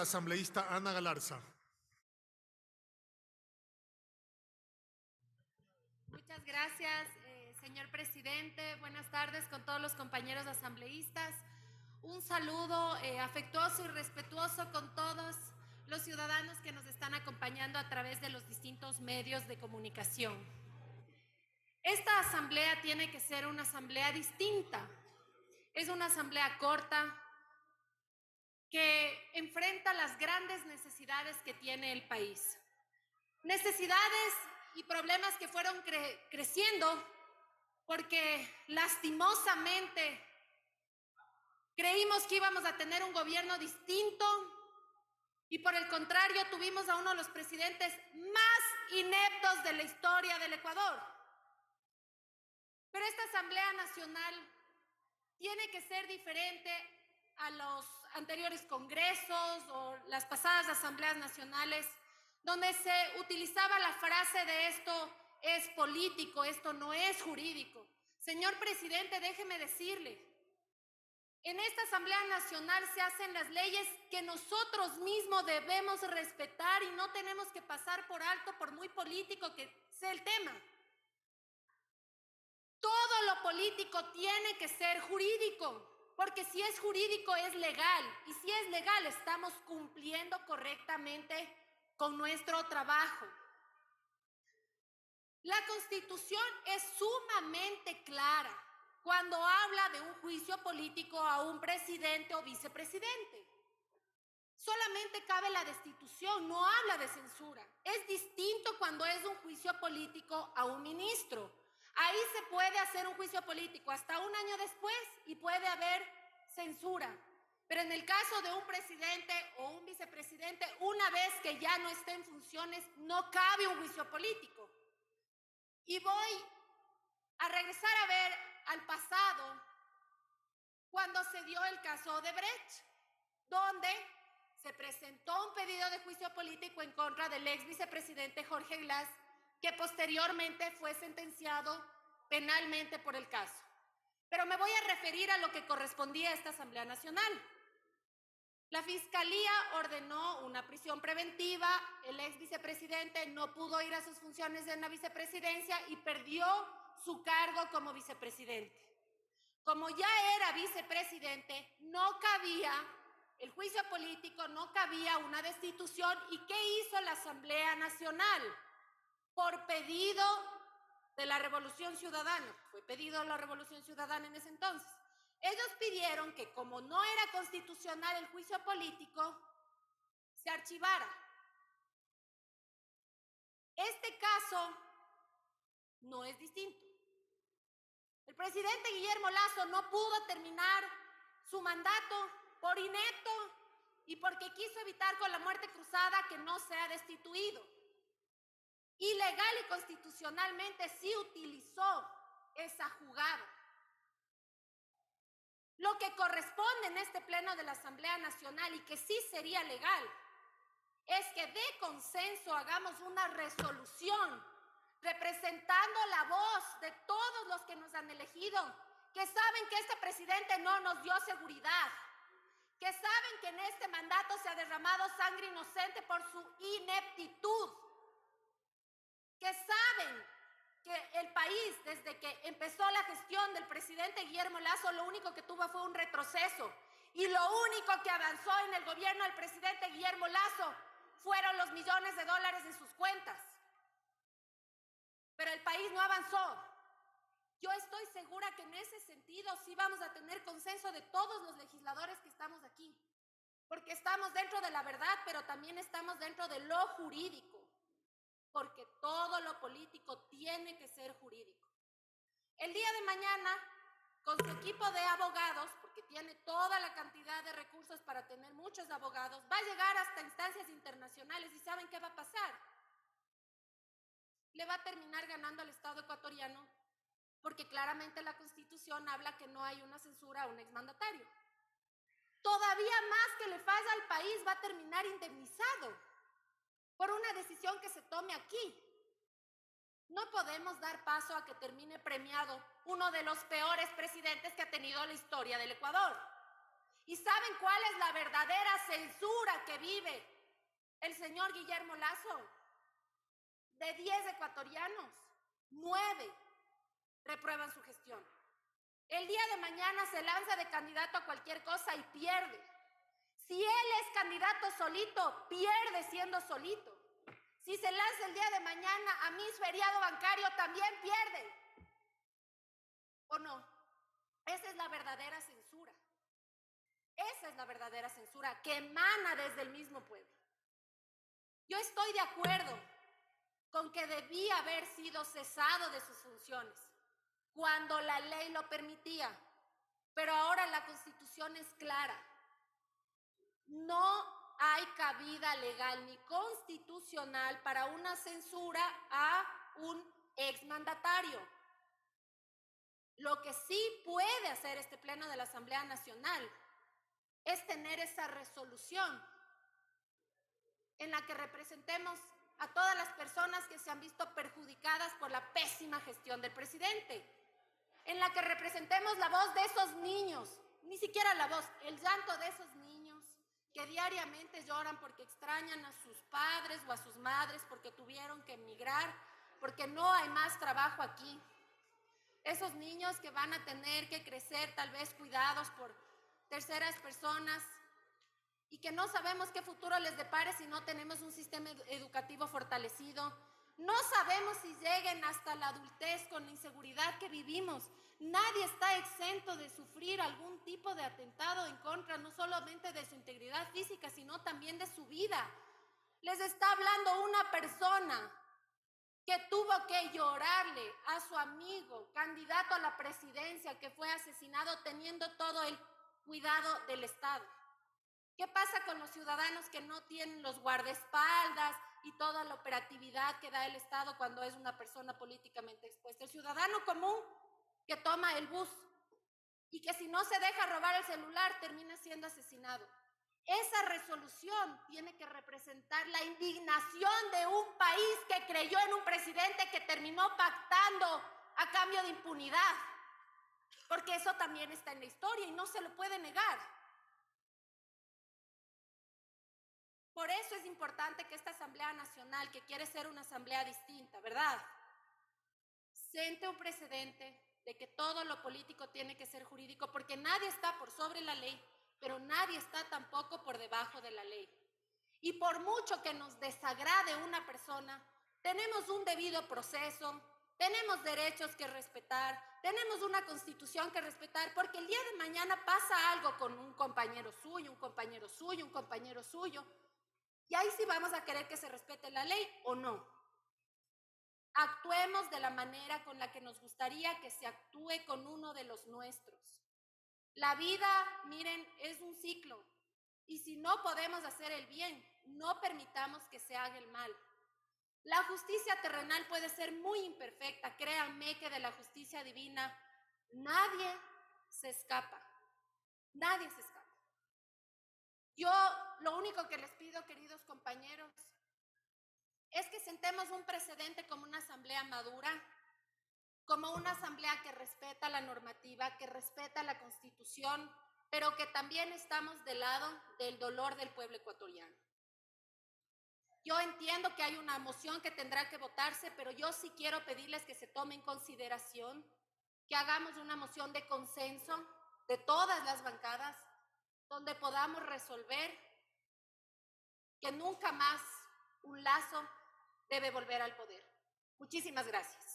la asambleísta Ana Galarza. Muchas gracias, señor presidente. Buenas tardes con todos los compañeros asambleístas. Un saludo afectuoso y respetuoso con todos los ciudadanos que nos están acompañando a través de los distintos medios de comunicación. Esta asamblea tiene que ser una asamblea distinta. Es una asamblea corta que enfrenta las grandes necesidades que tiene el país. Necesidades y problemas que fueron creciendo porque lastimosamente creímos que íbamos a tener un gobierno distinto y por el contrario tuvimos a uno de los presidentes más ineptos de la historia del Ecuador. Pero esta Asamblea Nacional tiene que ser diferente a los anteriores congresos o las pasadas asambleas nacionales, donde se utilizaba la frase de esto es político, esto no es jurídico. Señor presidente, déjeme decirle, en esta Asamblea Nacional se hacen las leyes que nosotros mismos debemos respetar y no tenemos que pasar por alto por muy político que sea el tema. Todo lo político tiene que ser jurídico, porque si es jurídico es legal, y si es legal estamos cumpliendo correctamente con nuestro trabajo. La Constitución es sumamente clara cuando habla de un juicio político a un presidente o vicepresidente. Solamente cabe la destitución, no habla de censura. Es distinto cuando es un juicio político a un ministro. Ahí se puede hacer un juicio político hasta un año después y puede haber censura. Pero en el caso de un presidente o un vicepresidente, una vez que ya no esté en funciones, no cabe un juicio político. Y voy a regresar a ver al pasado, cuando se dio el caso Odebrecht, donde se presentó un pedido de juicio político en contra del ex vicepresidente Jorge Glass, que posteriormente fue sentenciado penalmente por el caso. Pero me voy a referir a lo que correspondía a esta Asamblea Nacional. La Fiscalía ordenó una prisión preventiva, el ex vicepresidente no pudo ir a sus funciones en la vicepresidencia y perdió su cargo como vicepresidente. Como ya era vicepresidente, no cabía el juicio político, no cabía una destitución. ¿Y qué hizo la Asamblea Nacional? Por pedido de la Revolución Ciudadana, fue pedido de la Revolución Ciudadana en ese entonces. Ellos pidieron que como no era constitucional el juicio político, se archivara. Este caso no es distinto. El presidente Guillermo Lasso no pudo terminar su mandato por inepto y porque quiso evitar con la muerte cruzada que no sea destituido. Y legal y constitucionalmente sí utilizó esa jugada. Lo que corresponde en este pleno de la Asamblea Nacional y que sí sería legal es que de consenso hagamos una resolución representando la voz de todos los que nos han elegido, que saben que este presidente no nos dio seguridad, que saben que en este mandato se ha derramado sangre inocente por su ineptitud, que saben que el país, desde que empezó la gestión del presidente Guillermo Lasso, lo único que tuvo fue un retroceso. Y lo único que avanzó en el gobierno del presidente Guillermo Lasso fueron los millones de dólares en sus cuentas. Pero el país no avanzó. Yo estoy segura que en ese sentido sí vamos a tener consenso de todos los legisladores que estamos aquí. Porque estamos dentro de la verdad, pero también estamos dentro de lo jurídico. Porque todo lo político tiene que ser jurídico. El día de mañana, con su equipo de abogados, porque tiene toda la cantidad de recursos para tener muchos abogados, va a llegar hasta instancias internacionales y ¿saben qué va a pasar? Le va a terminar ganando al Estado ecuatoriano porque claramente la Constitución habla que no hay una censura a un exmandatario. Todavía más que le falla al país va a terminar indemnizado por una decisión que se tome aquí. No podemos dar paso a que termine premiado uno de los peores presidentes que ha tenido la historia del Ecuador. ¿Y saben cuál es la verdadera censura que vive el señor Guillermo Lazo? De 10 ecuatorianos, 9 reprueban su gestión. El día de mañana se lanza de candidato a cualquier cosa y pierde. Si él es candidato solito, pierde siendo solito. Si se lanza el día de mañana a Miss Feriado Bancario, también pierde. ¿O no? Esa es la verdadera censura. Esa es la verdadera censura que emana desde el mismo pueblo. Yo estoy de acuerdo con que debía haber sido cesado de sus funciones cuando la ley lo permitía, pero ahora la Constitución es clara. No hay cabida legal ni constitucional para una censura a un exmandatario. Lo que sí puede hacer este Pleno de la Asamblea Nacional es tener esa resolución en la que representemos a todas las personas que se han visto perjudicadas por la pésima gestión del presidente, en la que representemos la voz de esos niños, ni siquiera la voz, el llanto de esos niños que diariamente lloran porque extrañan a sus padres o a sus madres, porque tuvieron que emigrar, porque no hay más trabajo aquí. Esos niños que van a tener que crecer tal vez cuidados por terceras personas y que no sabemos qué futuro les depare si no tenemos un sistema educativo fortalecido. No sabemos si lleguen hasta la adultez con la inseguridad que vivimos. Nadie está exento de sufrir algún tipo de atentado en contra, no solamente de su integridad física, sino también de su vida. Les está hablando una persona que tuvo que llorarle a su amigo, candidato a la presidencia, que fue asesinado teniendo todo el cuidado del Estado. ¿Qué pasa con los ciudadanos que no tienen los guardaespaldas y toda la operatividad que da el Estado cuando es una persona políticamente expuesta? El ciudadano común que toma el bus y que si no se deja robar el celular termina siendo asesinado. Esa resolución tiene que representar la indignación de un país que creyó en un presidente que terminó pactando a cambio de impunidad, porque eso también está en la historia y no se lo puede negar. Por eso es importante que esta Asamblea Nacional, que quiere ser una asamblea distinta, ¿verdad?, siente un precedente de que todo lo político tiene que ser jurídico, porque nadie está por sobre la ley, pero nadie está tampoco por debajo de la ley. Y por mucho que nos desagrade una persona, tenemos un debido proceso, tenemos derechos que respetar, tenemos una constitución que respetar, porque el día de mañana pasa algo con un compañero suyo, un compañero suyo, un compañero suyo, y ahí sí vamos a querer que se respete la ley o no. Actuemos de la manera con la que nos gustaría que se actúe con uno de los nuestros. La vida, miren, es un ciclo. Y si no podemos hacer el bien, no permitamos que se haga el mal. La justicia terrenal puede ser muy imperfecta. Créanme que de la justicia divina nadie se escapa. Nadie se escapa. Yo lo único que les pido, queridos compañeros, es que sentemos un precedente como una asamblea madura, como una asamblea que respeta la normativa, que respeta la Constitución, pero que también estamos del lado del dolor del pueblo ecuatoriano. Yo entiendo que hay una moción que tendrá que votarse, pero yo sí quiero pedirles que se tome en consideración, que hagamos una moción de consenso de todas las bancadas, donde podamos resolver que nunca más un Lazo debe volver al poder. Muchísimas gracias.